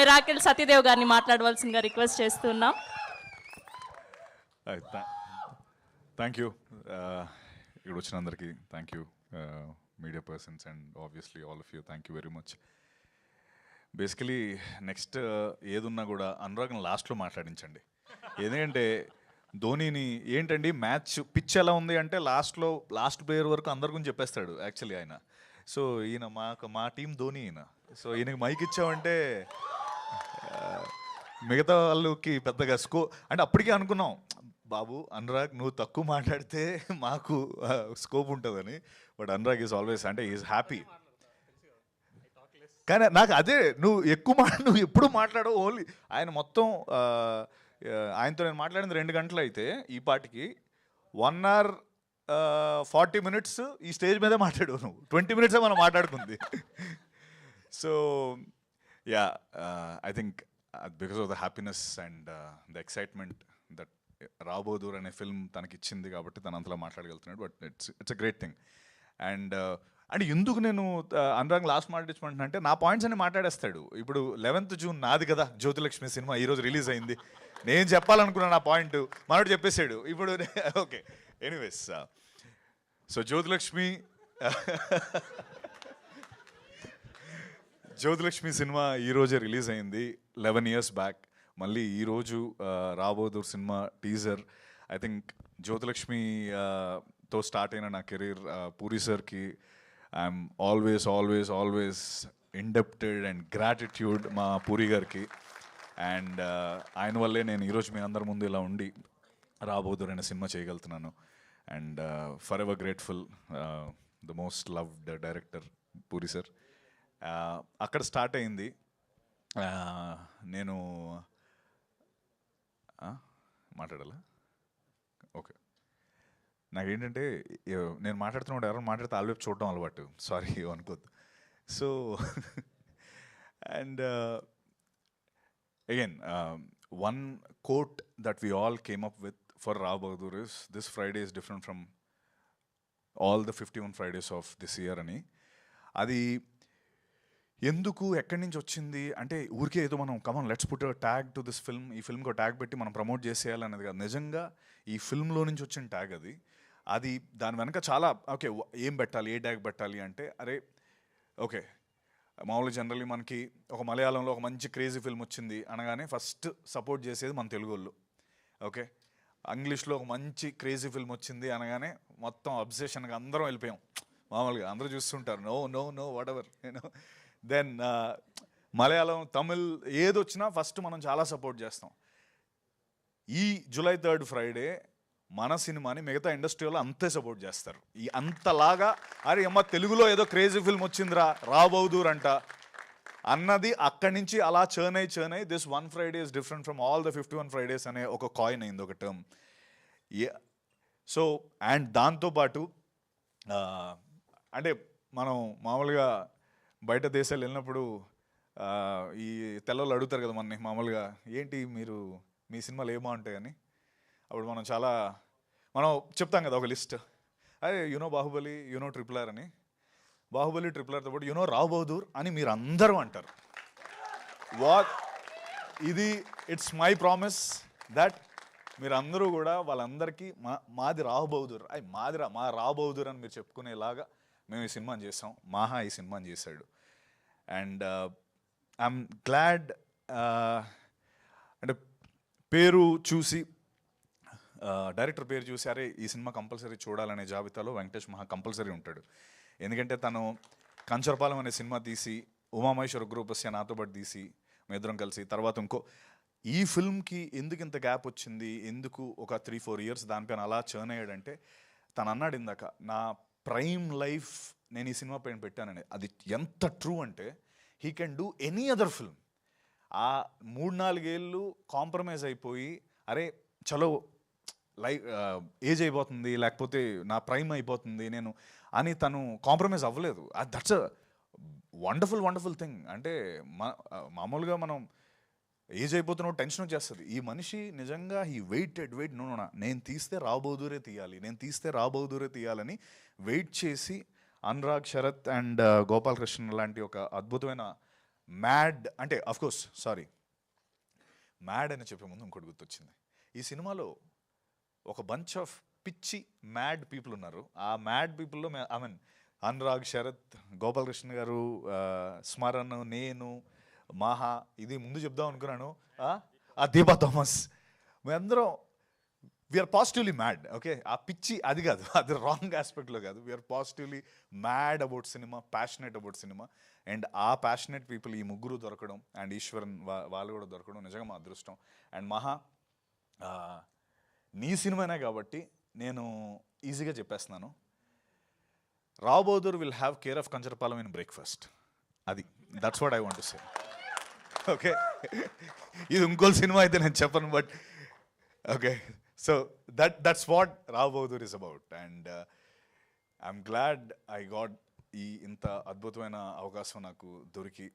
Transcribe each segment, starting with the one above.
Miracle Satyadev గారిని మాట్లాడవలసిందిగా request చేస్తున్నాం. Thank you. ఇక్కడ వచ్చిన అందరికీ thank you, media persons and obviously all of you, thank you very much. Basically next ఏదున్నా కూడా అనురాగ్ని లాస్ట్లో మాట్లాడించండి. ఎందుకంటే ధోనీని ఏంటండి మ్యాచ్ పిచ్ ఎలా ఉంది అంటే లాస్ట్ ప్లేయర్ వరకు అందరి గురించి చెప్పేస్తాడు యాక్చువల్లీ ఆయన. సో ఈయన మా టీం ధోని ఈయన. సో ఈయనకి మైక్ ఇచ్చామంటే మిగతా వాళ్ళకి పెద్దగా అంటే అప్పటికే అనుకున్నాం, బాబు అనురాగ్ నువ్వు తక్కువ మాట్లాడితే మాకు స్కోప్ ఉంటుందని. బట్ అనురాగ్ ఈజ్ ఆల్వేస్ అంటే ఈజ్ హ్యాపీ. కానీ నాకు అదే నువ్వు ఎప్పుడు మాట్లాడవు. ఓన్లీ ఆయన మొత్తం ఆయనతో నేను మాట్లాడింది 2 గంటలు అయితే ఈ పాటికి 1 hour 40 minutes ఈ స్టేజ్ మీదే మాట్లాడావు నువ్వు. 20 minutes మనం మాట్లాడుకుంది. So yeah, I think because of the happiness and the excitement that రాబోదూర్ అనే ఫిల్మ్ తనకి ఇచ్చింది కాబట్టి తను అంతలా మాట్లాడగలుగుతున్నాడు. But it's a great thing. And అంటే ఎందుకు నేను అనురాగ్ లాస్ట్ మాట్లాడించమంటున్నా అంటే నా పాయింట్స్ అన్ని మాట్లాడేస్తాడు. ఇప్పుడు 11th June నాది కదా జ్యోతిలక్ష్మి సినిమా ఈరోజు రిలీజ్ అయింది. నేను చెప్పాలనుకున్నా నా పాయింట్ మనోడు చెప్పేశాడు. ఇప్పుడు okay, anyways so Jyothilakshmi cinema ఈరోజే రిలీజ్ అయింది 11 years బ్యాక్. మళ్ళీ ఈరోజు రాబోదూర్ సినిమా టీజర్. ఐ థింక్ జ్యోతిలక్ష్మితో స్టార్ట్ అయిన నా కెరీర్ పూరి సార్కి I'm always indebted and gratitude మా పూరి గారికి. అండ్ ఆయన వల్లే నేను ఈరోజు మీ అందరి ముందు ఇలా ఉండి రాబోదూర్ అనే సినిమా చేయగలుగుతున్నాను. And for ever grateful, the most loved director puri sir. అక్కడ స్టార్ట్ అయింది. నేను మాట్లాడాలా? ఓకే, నాకేంటంటే నేను మాట్లాడుతున్నప్పుడు ఎవరైనా మాట్లాడితే ఆల్వేపు చూడడం అలవాటు. సారీ అనుకోద్దు. So and again one quote that we all came up with for Rao Bahadur is, this Friday is different from all the 51 Fridays of this year అని. అది ఎందుకు ఎక్కడి నుంచి వచ్చింది అంటే ఊరికే ఏదో మనం come on let's put tag to this film, ఈ ఫిల్మ్కి ట్యాగ్ పెట్టి మనం ప్రమోట్ చేసేయాలనేది కాదు. నిజంగా ఈ ఫిల్మ్లో నుంచి వచ్చిన ట్యాగ్ అది దాని వెనక చాలా ఓకే ఏం పెట్టాలి, ఏ ట్యాగ్ పెట్టాలి అంటే అరే ఓకే మామూలుగా జనరల్లీ మనకి ఒక మలయాళంలో ఒక మంచి క్రేజీ ఫిల్మ్ వచ్చింది అనగానే ఫస్ట్ సపోర్ట్ చేసేది మన తెలుగు వాళ్ళు. ఓకే, ఇంగ్లీష్లో ఒక మంచి క్రేజీ ఫిల్మ్ వచ్చింది అనగానే మొత్తం అబ్సెషన్గా అందరం వెళ్ళిపోయాం. మామూలుగా అందరూ చూస్తుంటారు no no no whatever you know. Then Malayalam, Tamil ఏది వచ్చినా ఫస్ట్ మనం చాలా సపోర్ట్ చేస్తాం. ఈ July 3rd Friday మన సినిమాని మిగతా ఇండస్ట్రీలో అంతే సపోర్ట్ చేస్తారు. ఈ అంతలాగా అరే అమ్మ తెలుగులో ఏదో క్రేజీ ఫిల్మ్ వచ్చిందిరా రాబోదూర్ అంట అన్నది అక్కడి నుంచి అలా చర్న్ అయ్యి this 1 Friday is different from all the 51 Fridays అనే ఒక కాయిన్ అయింది, ఒక టర్మ్. సో అండ్ దాంతోపాటు అంటే మనం మామూలుగా బయట దేశాలు వెళ్ళినప్పుడు ఈ తెల్లవాళ్ళు అడుగుతారు కదా మనని మామూలుగా, ఏంటి మీరు మీ సినిమాలు ఏమో ఉంటాయని. అప్పుడు మనం చెప్తాం కదా ఒక లిస్ట్, అదే యునో బాహుబలి, యునో RRR అని. బాహుబలి RRRతో పాటు యునో రావ్ బహదూర్ అని మీరు అందరూ అంటారు. ఇది ఇట్స్ మై ప్రామిస్ దట్ మీరు అందరూ కూడా వాళ్ళందరికీ మాది రావ్ బహదూర్, మా రావ్ బహదూర్ అని మీరు చెప్పుకునేలాగా మేము ఈ సినిమాని చేసాం. మాహా ఈ సినిమాని చేశాడు. అండ్ ఐఎమ్ గ్లాడ్ అంటే పేరు చూసి డైరెక్టర్ పేరు చూసి అరే ఈ సినిమా కంపల్సరీ చూడాలనే జాబితాలో వెంకటేష్ మహా కంపల్సరీ ఉంటాడు. ఎందుకంటే తను కంచరపాలెం అనే సినిమా తీసి ఉమామహేశ్వర గ్రూపస్య నాతో పాటు తీసి మేమిద్దరం కలిసి తర్వాత ఈ ఫిల్మ్కి ఎందుకు ఇంత గ్యాప్ వచ్చింది, ఎందుకు ఒక 3-4 years దానిపైన అలా చర్న్ అయ్యాడంటే తను అన్నాడు ఇందాక నా ప్రైమ్ లైఫ్ నేను ఈ సినిమా పైన పెట్టానని. అది ఎంత ట్రూ అంటే he can do any other film. ఆ 3-4 ఏళ్ళు కాంప్రమైజ్ అయిపోయి అరే చలో ఏజ్ అయిపోతుంది లేకపోతే నా ప్రైమ్ అయిపోతుంది నేను అని తను కాంప్రమైజ్ అవ్వలేదు. That's a wonderful thing. అంటే మామూలుగా మనం ఏజ్ అయిపోతున్న టెన్షన్ వచ్చేస్తుంది. ఈ మనిషి నిజంగా హీ వెయిట్ నో నేను తీస్తే రాబోదూరే తీయాలని వెయిట్ చేసి అనురాగ్, శరత్ అండ్ గోపాలకృష్ణ లాంటి ఒక అద్భుతమైన మ్యాడ్ అంటే అఫ్కోర్స్ సారీ మ్యాడ్ అని చెప్పే ముందు ఇంకోటి గుర్తొచ్చింది. ఈ సినిమాలో ఒక బంచ్ ఆఫ్ పిచ్చి మ్యాడ్ పీపుల్ ఉన్నారు. ఆ మ్యాడ్ పీపుల్లో ఐ మీన్ అనురాగ్, శరత్, గోపాలకృష్ణ గారు, స్మరణ్, నేను, మాహా, ఇది ముందు చెప్దాం అనుకున్నాను, దీపా థామస్, మేమందరం వీఆర్ పాజిటివ్లీ మ్యాడ్. ఓకే, ఆ పిచ్చి అది కాదు, అది రాంగ్ ఆస్పెక్ట్లో కాదు. We're positively mad about cinema, passionate about cinema. And ఆ ప్యాషనెట్ పీపుల్ ఈ ముగ్గురు దొరకడం, అండ్ ఈశ్వరన్ వాళ్ళు కూడా దొరకడం నిజంగా మా అదృష్టం. అండ్ మహా, నీ సినిమానే కాబట్టి నేను ఈజీగా చెప్పేస్తున్నాను, Rao Bahadur will have care of Kancharapalem in breakfast. అది that's what I want to say. Okay, ఇది ఇంకో సినిమా అయితే నేను చెప్పను, but okay, so that's what Rao Bahadur is about. And I'm glad I got ఈ ఇంత అద్భుతమైన అవకాశం నాకు దొరికి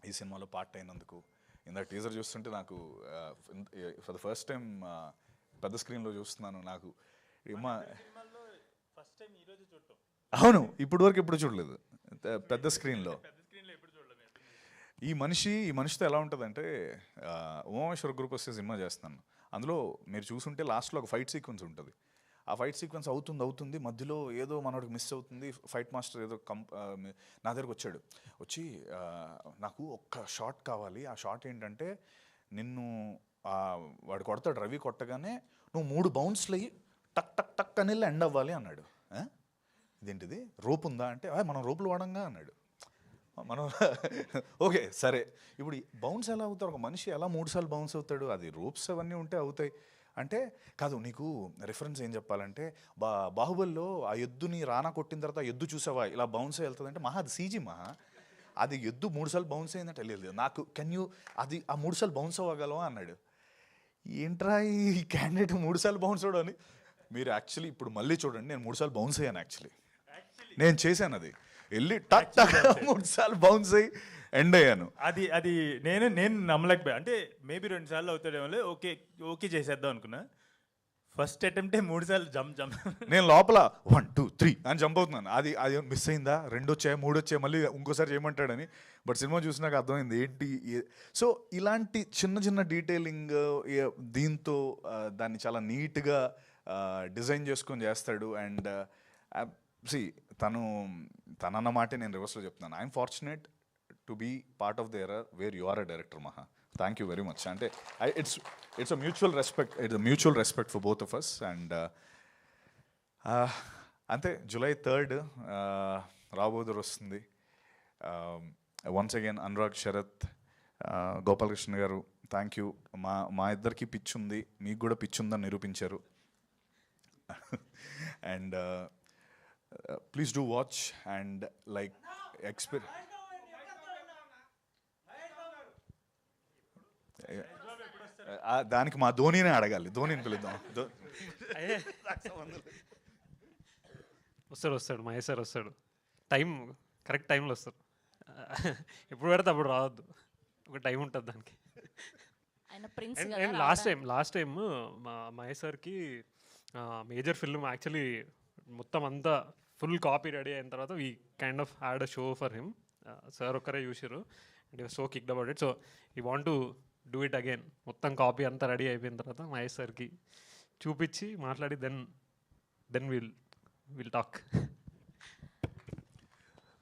ఈ సినిమాలో పార్ట్ అయినందుకు. ఇందాక టీజర్ చూస్తుంటే నాకు ఫర్ ద ఫస్ట్ టైం పెద్ద స్క్రీన్లో చూస్తున్నాను. నాకు అవును, ఇప్పుడు వరకు ఎప్పుడు చూడలేదు పెద్ద స్క్రీన్లో. ఈ మనిషితో ఎలా ఉంటుందంటే, ఉమామేశ్వర గ్రూప్ వస్తే సినిమా చేస్తున్నాను, అందులో మీరు చూసుంటే లాస్ట్లో ఒక ఫైట్ సీక్వెన్స్ ఉంటుంది. ఆ ఫైట్ సీక్వెన్స్ అవుతుంది, మధ్యలో ఏదో మనోడికి మిస్ అవుతుంది. ఫైట్ మాస్టర్ ఏదో నా దగ్గరకు వచ్చి నాకు ఒక్క షాట్ కావాలి. ఆ షాట్ ఏంటంటే, నిన్ను వాడు కొడతాడు, రవి కొట్టగానే నువ్వు 3 బౌన్స్లు అయ్యి టక్ టక్ టక్ అని ఎండ్ అవ్వాలి అన్నాడు. ఇదేంటిది, రోప్ ఉందా అంటే, మనం రోపులు వాడంగా అన్నాడు. మనం ఓకే సరే, ఇప్పుడు బౌన్స్ ఎలా అవుతారు, ఒక మనిషి ఎలా 3 సార్లు బౌన్స్ అవుతాడు, అది రోప్స్ అవన్నీ ఉంటే అవుతాయి అంటే. కాదు, నీకు రిఫరెన్స్ ఏం చెప్పాలంటే, బాహుబలిలో ఆ ఎద్దుని రానా కొట్టిన తర్వాత ఎద్దు చూసావా ఇలా బౌన్స్ వెళ్తుంది అంటే, మహా అది సీజీ మహా, అది ఎద్దు 3 సార్లు బౌన్స్ అయిందంటే లేదు నాకు, కెన్ యూ అది ఆ 3 సార్లు బౌన్స్ అవ్వగలవా అన్నాడు. ఏంట్రా ఈ క్యాండిడేట్ 3 సార్లు బౌన్స్ అవడం అని. మీరు యాక్చువల్లీ ఇప్పుడు మళ్ళీ చూడండి, నేను 3 సార్లు బౌన్స్ అయ్యాను. యాక్చువల్లీ నేను చేశాను, అది వెళ్ళి టక్ టక్ 3 సార్లు బౌన్స్ అయ్యి ఎండ్ అయ్యాను. అది నేను నమ్మలేకపోయా. అంటే మేబీ 2 సార్లు అవుతాడేమో, ఓకే చేసేద్దాం అనుకున్నా. ఫస్ట్ అటెంప్టే 3 సార్లు జంప్. నేను లోపల 1 2 3 అని జంప్ అవుతున్నాను. అది మిస్ అయిందా, 2 వచ్చాయి 3 వచ్చాయి, మళ్ళీ ఇంకోసారి చేయమంటాడని. బట్ సినిమా చూసినాక అర్థమైంది ఏంటి. సో ఇలాంటి చిన్న డీటెయిలింగ్ దీంతో దాన్ని చాలా నీట్గా డిజైన్ చేసుకొని చేస్తాడు. అండ్ తనన్న మాటే నేను రివర్స్లో చెప్తున్నాను. I'm fortunate to be part of the era where you are a director Maha. Thank you very much. అంటే it's a mutual respect for both of us. And అంతే, July 3rd రావ్ బహదూర్ వస్తుంది. Once again Anurag, Sharath, Gopalakrishna garu, thank you. మా ఇద్దరికి pitch ఉంది, మీకు కూడా pitch ఉందని నిరూపించారు. And please do watch and like దానికి మా ధోనినే అడగాలి, ధోనిని పిలుద్దాం. వస్తాడు మహేష్ సార్ వస్తాడు, కరెక్ట్ టైంలో వస్తారు. ఎప్పుడు పెడితే అప్పుడు రావద్దు, ఒక టైం ఉంటుంది దానికి. లాస్ట్ టైం మా మహేష్ సార్కి మేజర్ ఫిల్మ్ యాక్చువల్లీ మొత్తం అంతా ఫుల్ కాపీ రెడీ అయిన తర్వాత we kind of had a show for him. Sir ఒక్కరే చూసారు and you so kicked about it. So you want to do it again. మొత్తం కాపీ అంతా రెడీ అయిపోయిన తర్వాత మహేష్ సార్కి చూపించి మాట్లాడి then will talk.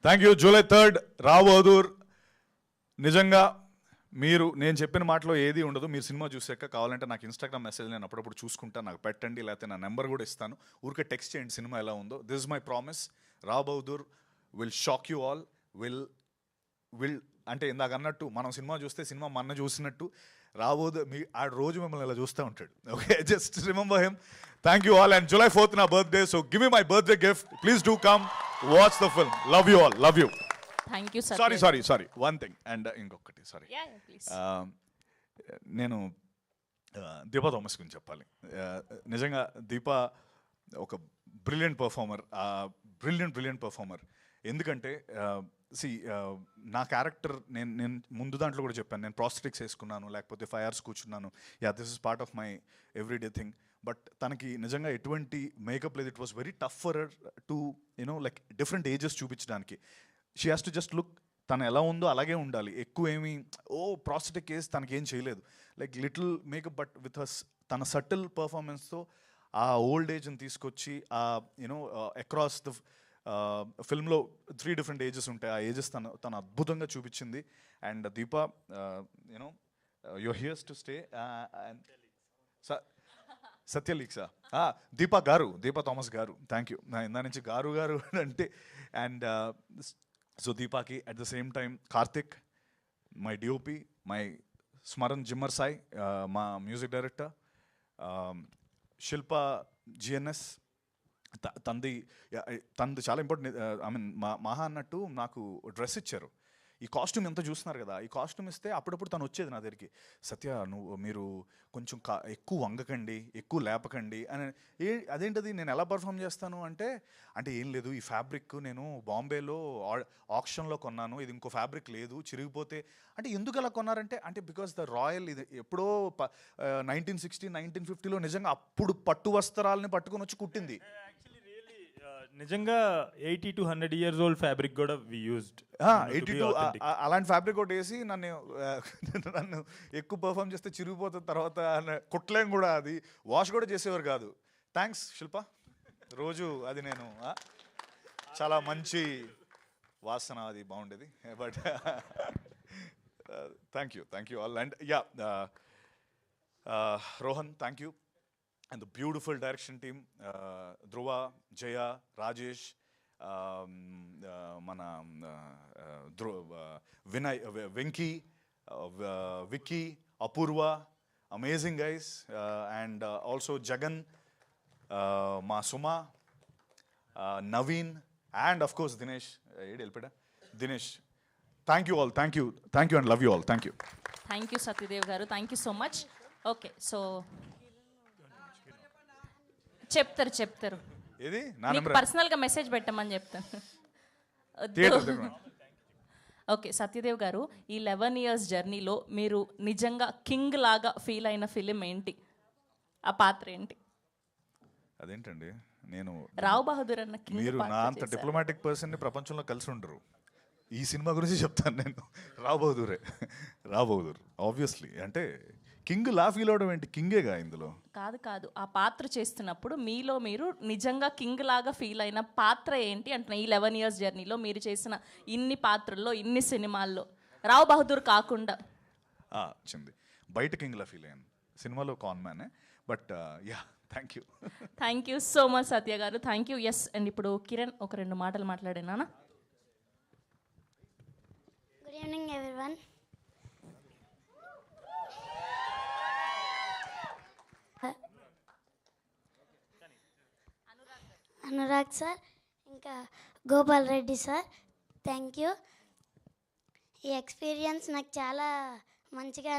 Thank you. July 3rd Rao Bahadur. నిజంగా నేను చెప్పిన మాటలో ఏది ఉండదు. మీరు సినిమా చూసాక కావాలంటే నాకు ఇన్స్టాగ్రామ్ మెసేజ్ నేను అప్పుడప్పుడు చూసుకుంటాను, నాకు పెట్టండి, లేకపోతే నా నెంబర్ కూడా ఇస్తాను. ఊరికే టెక్స్ట్ చేయండి సినిమా ఎలా ఉందో. This is my promise. Rao Bahadur will shock you all. Will అంటే ఇందాక అన్నట్టు, మనం సినిమా చూస్తే సినిమా మన చూసినట్టు రావ్ బహదూర్ ఆ రోజు మిమ్మల్ని ఇలా చూస్తూ ఉంటాడు. Okay, just remember him. Thank you all. And July 4th నా birthday, so give me my birthday gift. Please do come watch the film. Love you all. Love you. Thank you. Sorry one thing. And ఇంకొకటి sorry, నేను Deepa Thomas గురించి చెప్పాలి. నిజంగా దీపా ఒక brilliant performer. ఎందుకంటే నా character నేను ముందు దాంట్లో కూడా చెప్పాను, నేను ప్రాస్థెటిక్స్ వేసుకున్నాను, లేకపోతే 5 hours కూర్చున్నాను. This is part of my everyday thing. But తనకి నిజంగా ఎటువంటి మేకప్ లేదు. It was very tough for her to like different ages చూపించడానికి. She has to just look తను ఎలా ఉందో అలాగే ఉండాలి. ఎక్కువ ఏమి ప్రాస్థెటిక్ కేస్ తనకేం చేయలేదు. Like little makeup but with తన సటిల్ పర్ఫార్మెన్స్తో ఆ ఓల్డ్ ఏజ్ని తీసుకొచ్చి ఆ యూనో అక్రాస్ ద ఫిల్మ్లో 3 డిఫరెంట్ ఏజెస్ ఉంటాయి. ఆ ఏజెస్ తను అద్భుతంగా చూపించింది. And Deepa you know your here's to stay. సత్యలీక్సా Deepa Thomas garu, thank you. ఇందా నుంచి గారు అంటే. అండ్ సో దీపాకి at the same time Karthik, my DOP, my Smaran Zimmer Sai, మా మ్యూజిక్ డైరెక్టర్, శిల్ప జిఎన్ఎస్, తనది చాలా ఇంపార్టెంట్. ఐ మీన్ మహా అన్నట్టు నాకు డ్రెస్ ఇచ్చారు. ఈ కాస్ట్యూమ్ ఎంత చూస్తున్నారు కదా, ఈ కాస్ట్యూమ్ ఇస్తే అప్పుడప్పుడు తను వచ్చేది నా దగ్గరికి, సత్య మీరు కొంచెం ఎక్కువ వంగకండి, ఎక్కువ లేపకండి అని. అదేంటది నేను ఎలా పర్ఫామ్ చేస్తాను అంటే ఏం లేదు, ఈ ఫ్యాబ్రిక్ నేను బాంబేలో ఆక్షన్లో కొన్నాను, ఇది ఇంకో ఫ్యాబ్రిక్ లేదు, చిరిగిపోతే. అంటే ఎందుకు అలా కొన్నారంటే బికాస్ ద రాయల్ ఇది ఎప్పుడో 1960, 1950లో నిజంగా అప్పుడు పట్టు వస్త్రాలని పట్టుకొని వచ్చి కుట్టింది. నిజంగా 80 to 100 years old ఫ్యాబ్రిక్ కూడా వి యూజ్డ్. 82 అలాంటి ఫ్యాబ్రిక్ ఒకటి వేసి నన్ను ఎక్కువ పర్ఫామ్ చేస్తే చిరిగిపోతుంది తర్వాత కుట్టలేం కూడా, అది వాష్ కూడా చేసేవారు కాదు. థ్యాంక్స్ శిల్ప, రోజు అది నేను చాలా మంచి వాసన, అది బాగుండేది. But thank you all. And yeah Rohan, thank you. And the beautiful direction team, Dhruva, Jaya, Rajesh, Vinay, Venki, Vicky, Apurva, amazing guys, and also Jagan, Ma Suma, Naveen, and of course Dinesh. Dinesh, thank you all, thank you and love you all, thank you. Thank you Satyadev garu, thank you so much. Okay, so చెప్తారు ఏది నా నీకు number పర్సనల్గా message పెట్టమని చెప్తాను. Okay Satyadev గారు, ఈ 11 years జర్నీలో మీరు నిజంగా కింగ్ లాగా ఫీల్ అయిన ఫిలిం ఏంటి? ఆ పాత్ర ఏంటి? అదేంటండి, నేను రావ్ బహదూర్ అన్న కింగ్ మీరు నా అంత డిప్లొమాటిక్ పర్సన్ని ప్రపంచంలో కలిసి ఉండరు. ఈ సినిమా గురించి చెప్తాను నేను. రావ్ బహదూర్ ఆబ్వియస్లీ. అంటే కింగ్ లా ఫీల్ అవడం ఏంటి, కింగేగా ఇందులో. కాదు ఆ పాత్ర చేస్తున్నప్పుడు మీలో మీరు నిజంగా కింగ్ లాగా ఫీల్ అయిన పాత్ర ఏంటి అంటున్నా. ఈ 11 years జర్నీలో మీరు చేసిన ఇన్ని పాత్రల్లో, ఇన్ని సినిమాల్లో రావ్ బహదూర్ కాకుండా వచ్చింది బయట కింగ్ లా ఫీల్ అయ్యాను, సినిమాలో కాన్ మ్యానే. But yeah, thank you so much Satya garu, thank you. Yes, and ఇప్పుడు కిరణ్ ఒక 2 మాటలు మాట్లాడేనా? Good evening everyone. Anurag sir, ఇంకా Gopal Reddy sir, thank you. ఈ ఎక్స్పీరియన్స్ నాకు చాలా మంచిగా